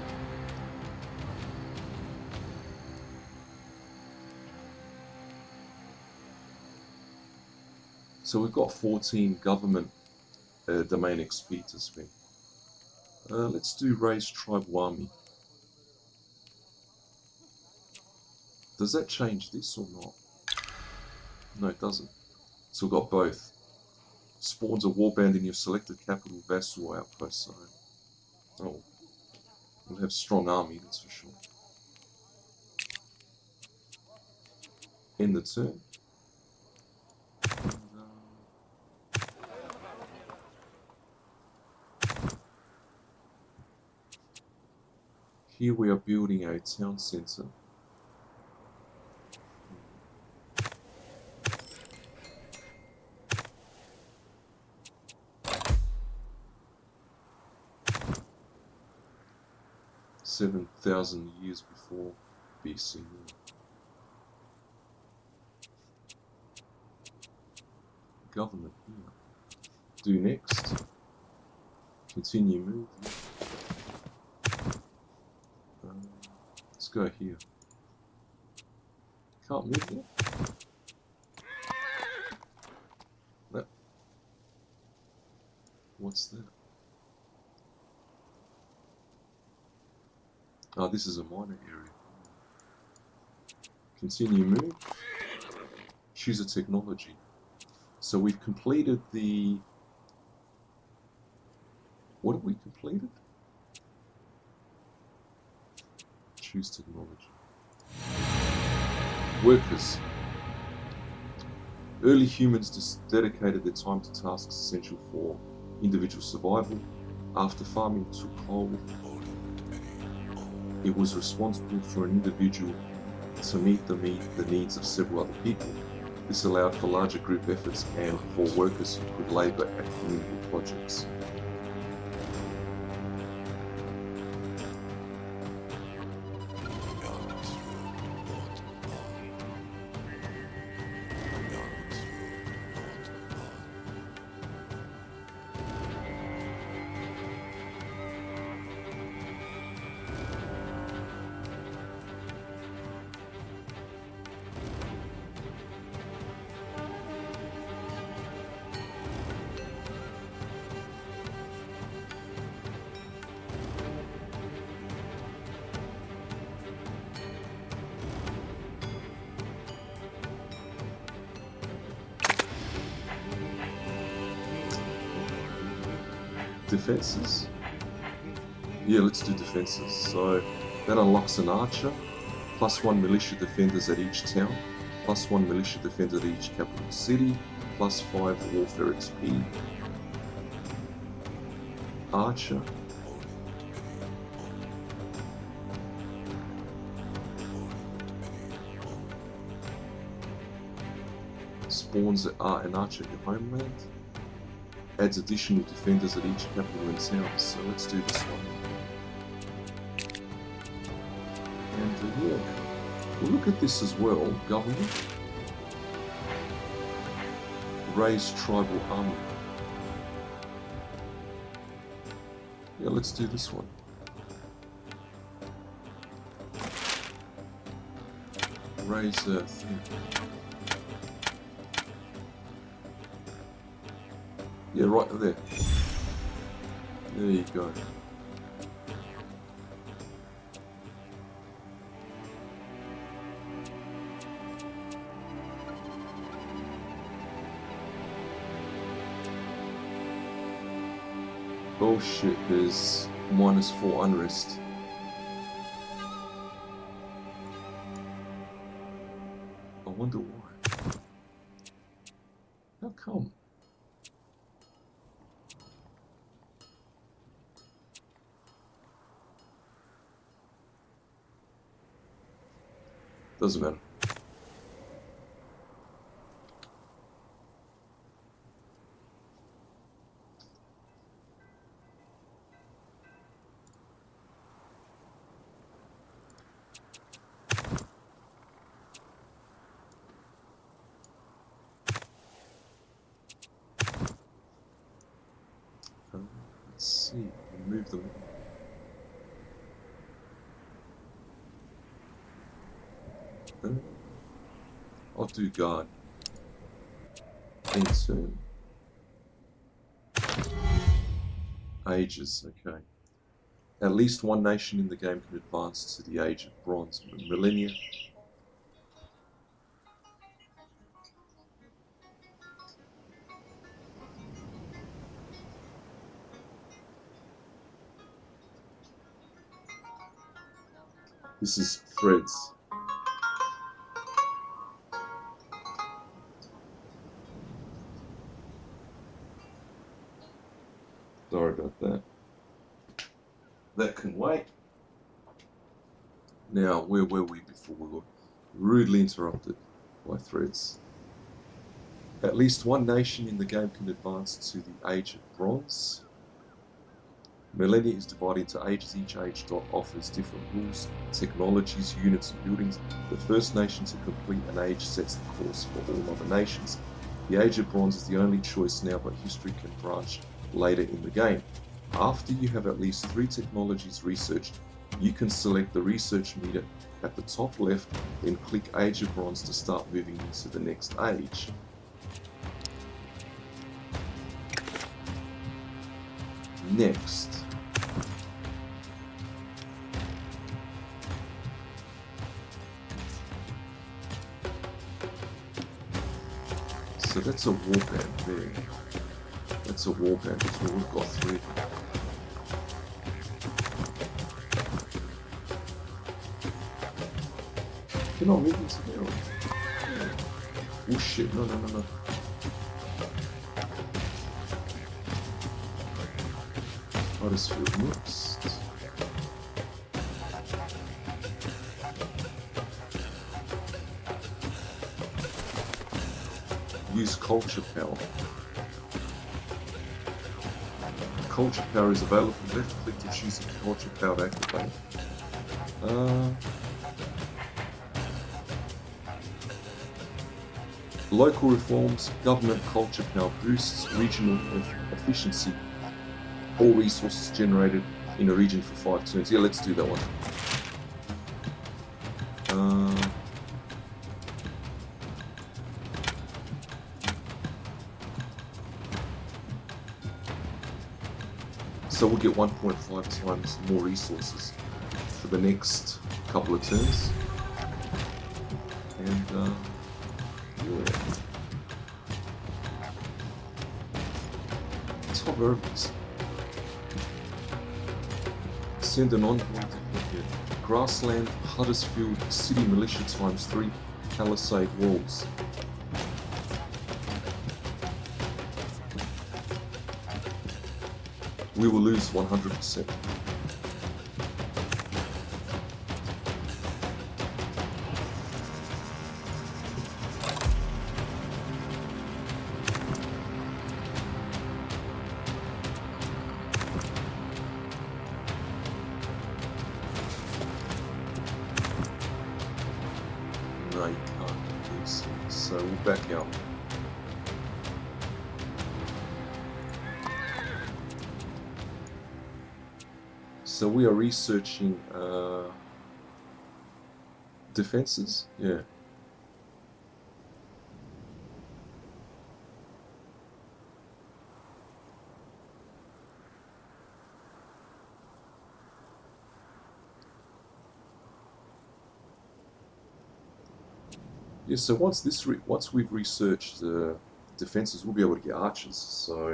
So we've got 14 government domain XP to spend. Let's do raise tribal army. Does that change this or not? No, it doesn't. So we've got both. Spawns a warband in your selected capital, vassal, outpost. So, oh, we'll have strong army, that's for sure. End the turn. Here we are building a town centre. $7,000 years before BC. Government here. Do next. Continue move. Let's go here. Can't move here. No. What's that? Oh, this is a minor area. Continue move. Choose a technology. So we've completed the... What have we completed? Choose technology. Workers. Early humans just dedicated their time to tasks essential for individual survival. After farming took hold, it was responsible for an individual to meet the needs of several other people. This allowed for larger group efforts and for workers who could labour at community projects. Defenses? Yeah, let's do defenses. So that unlocks an archer, +1 militia defenders at each town, +1 militia defender at each capital city, +5 warfare XP. Archer. Spawns an archer at your homeland. Adds additional defenders at each capital and town. So let's do this one. And yeah, we'll look at this as well. Government. Raise tribal army. Yeah, let's do this one. Raise thing. Yeah, right there. There you go. . Oh shit, there's -4 unrest. I wonder why. How come? Doesn't matter. Let's see. Remove them. I'll do guard. End turn. Ages, okay. At least one nation in the game can advance to the age of bronze. Millennia. This is threads. Sorry about that. That can wait. Now, where were we before we were rudely interrupted by threads? At least one nation in the game can advance to the age of bronze. Millennia is divided into ages. Each age dot offers different rules, technologies, units, and buildings. The first nation to complete an age sets the course for all other nations. The Age of Bronze is the only choice now, but history can branch later in the game. After you have at least 3 technologies researched, you can select the research meter at the top left, then click Age of Bronze to start moving into the next age. Next. So that's a warband there. That's a warband, that's what we've got 3 of them. Can I move into there? Oh shit, no. Huddersfield mixed. Use culture power. Culture power is available. Left click to choose a culture power to activate. Local reforms, government culture power boosts regional efficiency. All resources generated in a region for 5 turns. Yeah, let's do that one. So we'll get 1.5 times more resources for the next couple of turns. And yeah. Top urban. Send an envoy to Grassland, Huddersfield, City Militia ×3, Palisade Walls. We will lose 100%. No, you can't do this. So we'll back out. So we are researching defenses, yeah. Yeah, so once we've researched defenses, we'll be able to get archers. So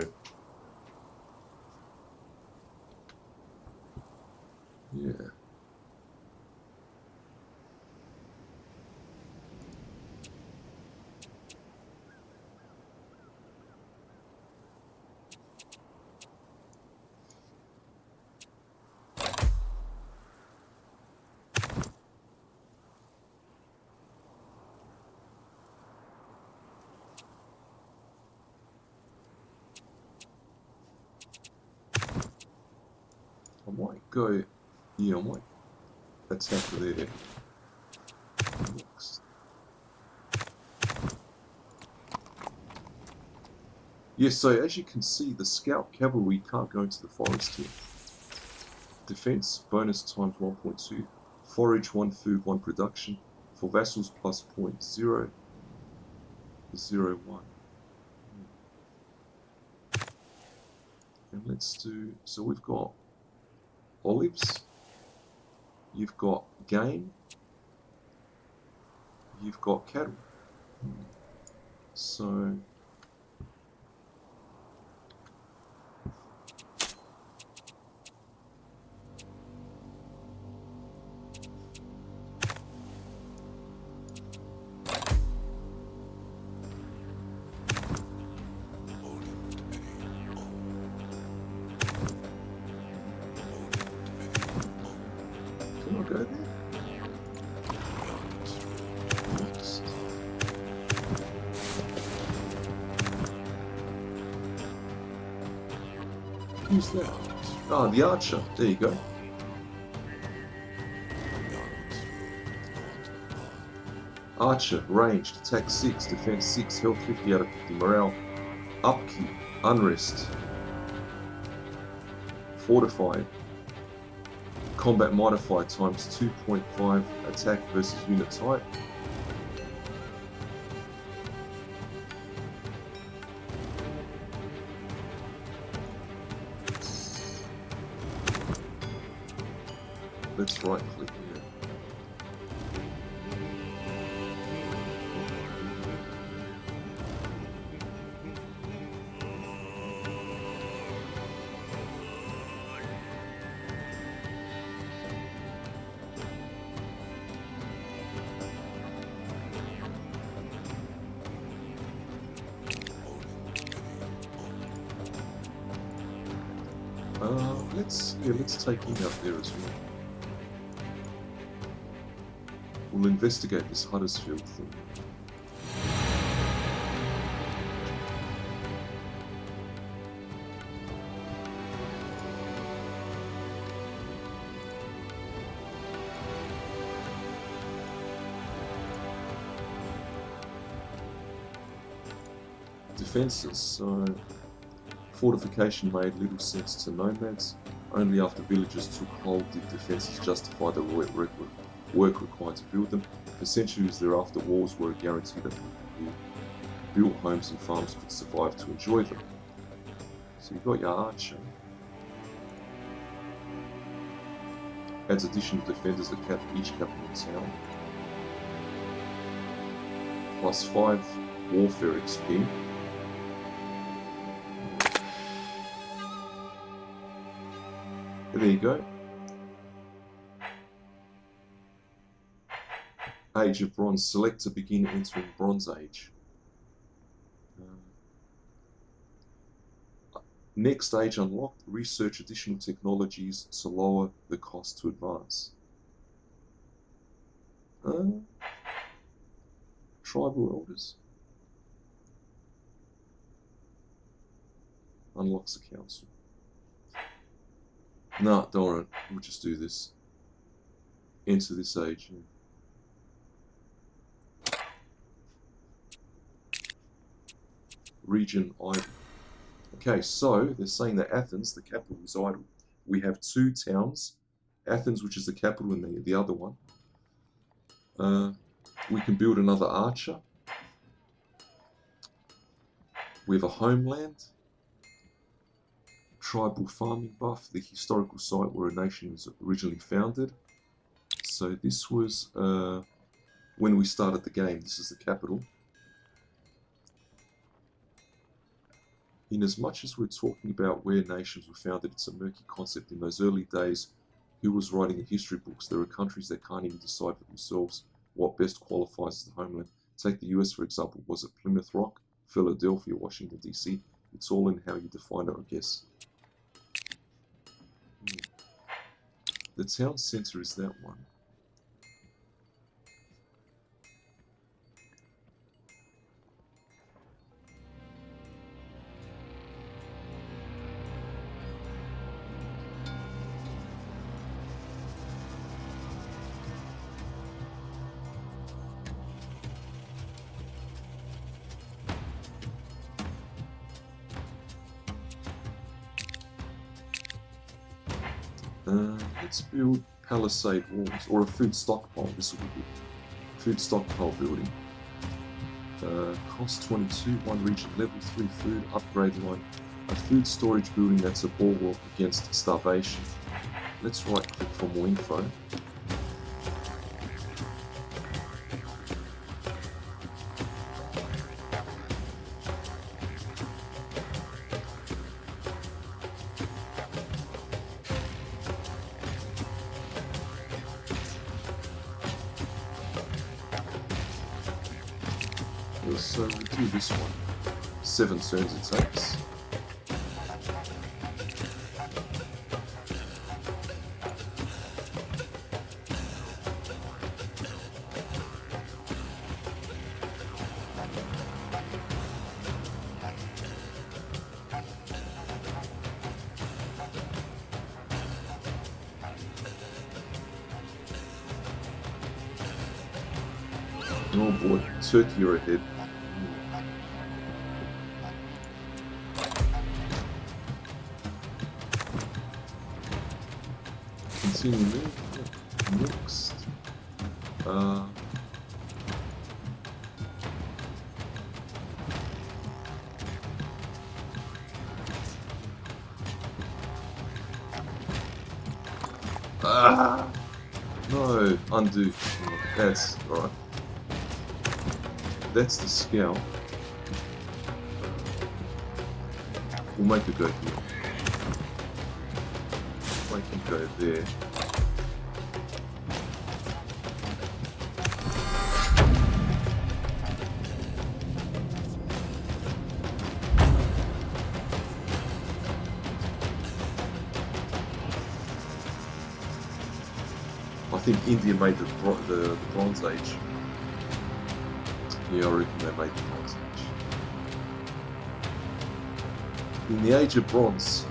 might go, yeah, I might attack there next. Yes, so as you can see, the scout cavalry can't go into the forest here. Defense bonus times 1.2. Forage 1 food 1 production. For vassals plus 0.001. And let's do, so we've got olives, you've got game, you've got cattle. So can I go there? Next. Who's that? Ah, the archer. There you go. Archer, ranged, attack 6, defense 6, health 50 out of 50, morale, upkeep, unrest, fortified, combat modified times 2.5 attack versus unit type. Let's right click here. Let's take him out there as well. We'll investigate this Huddersfield thing. Defences, so fortification made little sense to nomads. Only after villages took hold did defences justify the work required to build them. For centuries thereafter, walls were a guarantee that people who built homes and farms could survive to enjoy them. So you've got your archer. Adds additional defenders at each capital town. Plus 5 warfare XP. There you go. Age of Bronze. Select to begin entering Bronze Age. Next age unlocked. Research additional technologies to lower the cost to advance. Tribal Elders. Unlocks a council. No, don't worry. We'll just do this. Enter this age. Yeah. Region idle. Okay, so they're saying that Athens, the capital, is idle. We have 2 towns. Athens, which is the capital, and the other one. We can build another archer. We have a homeland. Tribal farming buff, the historical site where a nation was originally founded. So this was when we started the game. This is the capital. In as much as we're talking about where nations were founded, it's a murky concept. In those early days, who was writing the history books? There are countries that can't even decide for themselves what best qualifies as the homeland. Take the US, for example. Was it Plymouth Rock, Philadelphia, Washington, D.C.? It's all in how you define it, I guess. The town centre is that one. Let's build palisade walls or a food stockpile. This will be good. Food stockpile building. Cost 22, one region, level 3 food, upgrade line. A food storage building that's a bulwark against starvation. Let's right click for more info. So we'll do this one. 7 turns it takes. Oh boy, Turkey are ahead. Continue next. No, undo. That's alright. That's the scout. We'll make it go here. Make it go there. I think India made the Bronze Age. Yeah, I reckon they made the Bronze Age. In the Age of Bronze,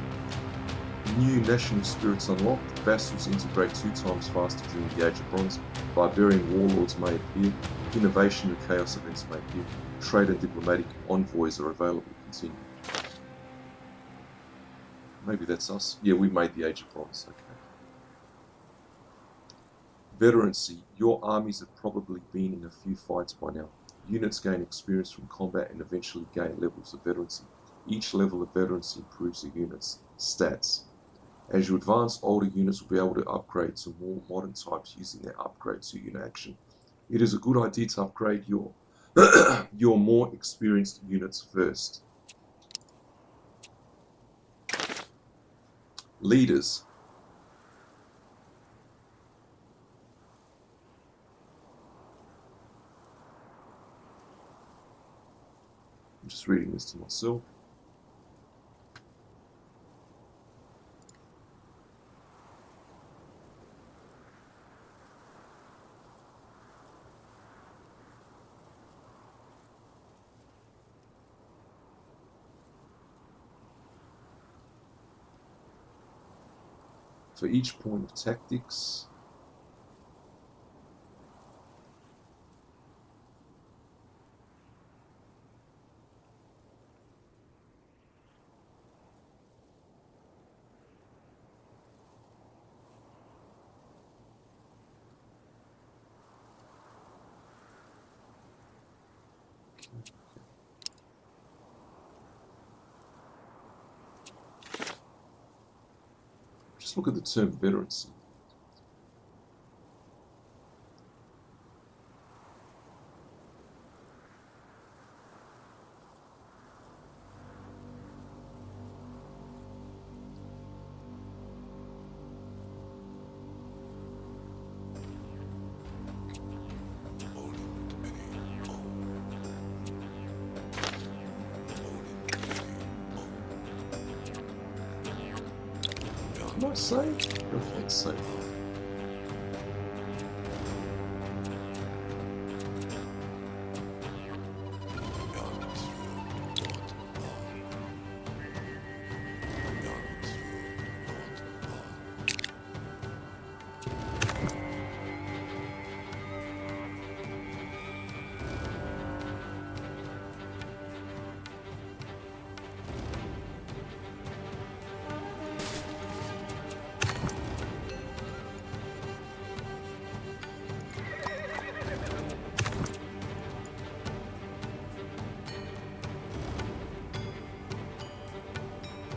new national spirits unlocked, vassals integrate 2 times faster during the Age of Bronze, barbarian warlords may appear, innovation and chaos events may appear, trade and diplomatic envoys are available. Continue. Maybe that's us. Yeah, we made the Age of Bronze, okay. Veterancy. Your armies have probably been in a few fights by now. Units gain experience from combat and eventually gain levels of veterancy. Each level of veterancy improves the unit's stats. As you advance, older units will be able to upgrade to more modern types using their upgrade to unit action. It is a good idea to upgrade your your more experienced units first. Leaders. I'm just reading this to myself. For each point of tactics, just look at the term veterancy. Can I save? I can't save.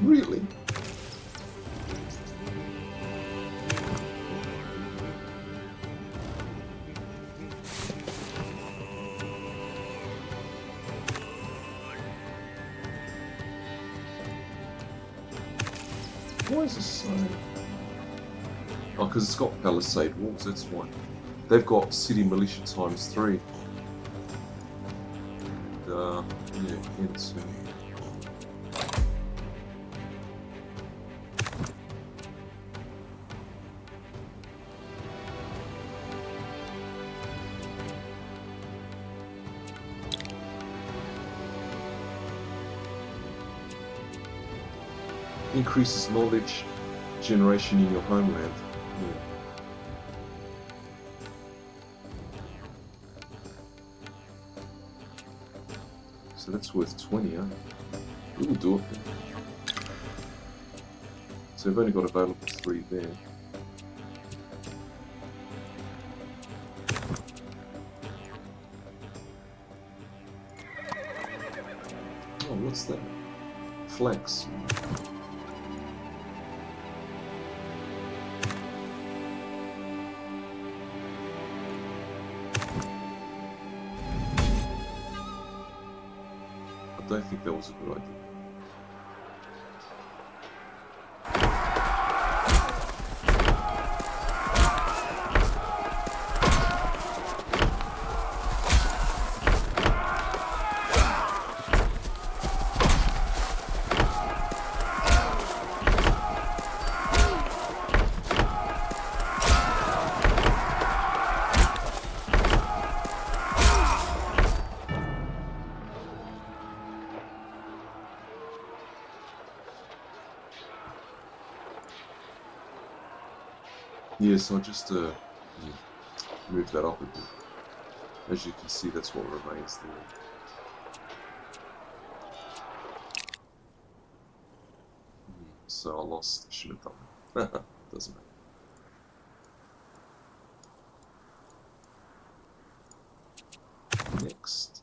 Really? Why is this so... Oh, because it's got palisade walls, that's why. They've got city militia ×3. And, yeah, hence... increases knowledge generation in your homeland. Yeah. So that's worth 20, huh? We'll do it then. So we've only got available 3 there. Oh, what's that? Flax. I don't think that was a good idea. Yes, I'll just move that up a bit. As you can see, that's what remains there. So I lost. Should have done that. Doesn't matter. Next.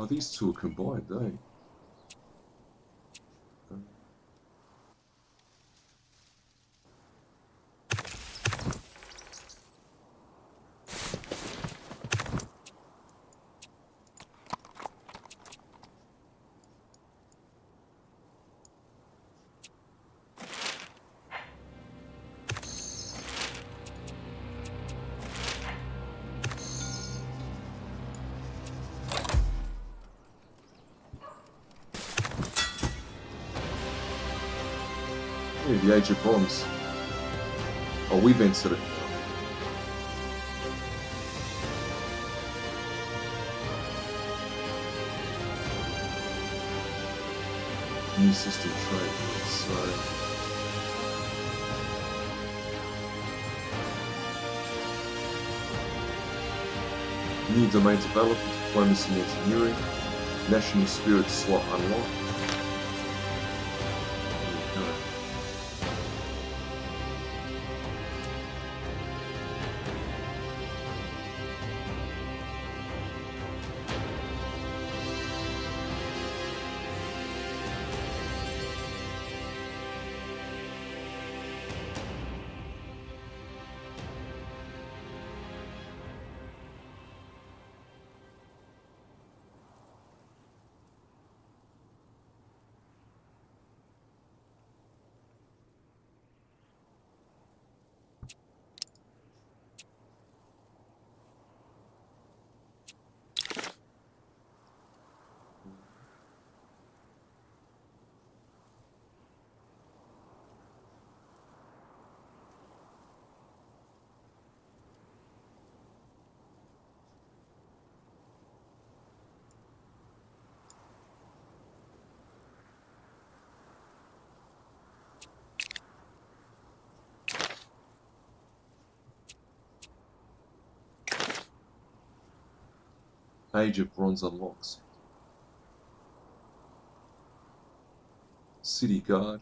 Oh, these two are combined, eh? Yeah, the Age of Bronze. Oh, we've entered it. New system trade. So new domain development, diplomacy and engineering, national spirit slot unlocked. There we go. Age of Bronze unlocks. City Guard.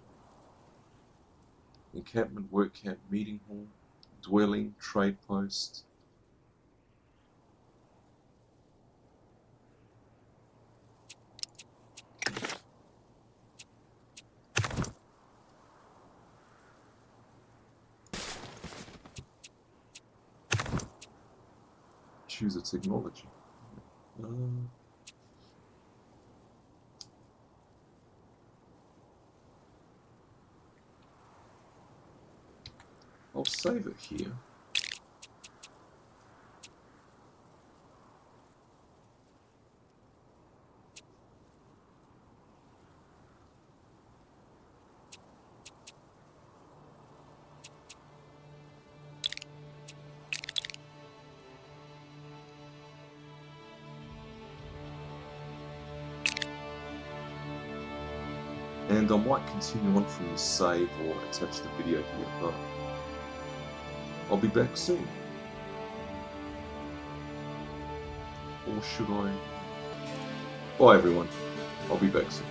Encampment, work camp, meeting hall, dwelling, trade post. Choose a technology. I'll save it here. And I might continue on from the save or attach the video here, but I'll be back soon. Or should I? Bye everyone, I'll be back soon.